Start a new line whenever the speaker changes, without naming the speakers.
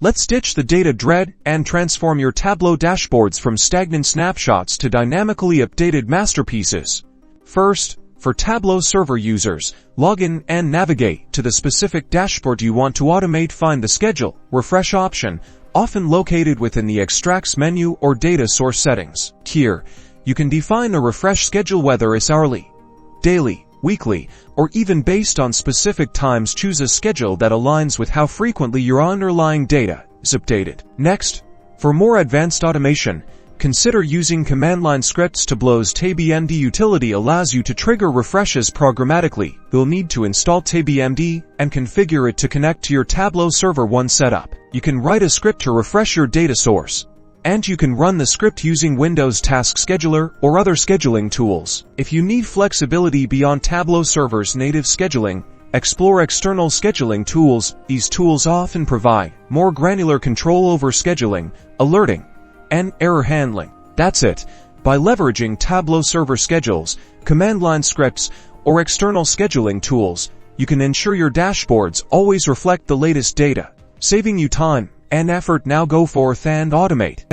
Let's ditch the data dread and transform your Tableau dashboards from stagnant snapshots to dynamically updated masterpieces. First, for Tableau Server users, log in and navigate to the specific dashboard you want to automate. Find the Schedule Refresh option, often located within the Extracts menu or Data Source settings. Here, you can define a refresh schedule, whether it's hourly, daily, weekly, or even based on specific times. Choose a schedule that aligns with how frequently your underlying data is updated. Next, for more advanced automation, consider using command line scripts. Tableau's Tabcmd utility allows you to trigger refreshes programmatically. You'll need to install Tabcmd and configure it to connect to your Tableau Server. Once set up, you can write a script to refresh your data source, and you can run the script using Windows Task Scheduler or other scheduling tools. If you need flexibility beyond Tableau Server's native scheduling, explore external scheduling tools. These tools often provide more granular control over scheduling, alerting, and error handling. That's it. By leveraging Tableau Server schedules, command line scripts, or external scheduling tools, you can ensure your dashboards always reflect the latest data, saving you time and effort. Now go forth and automate.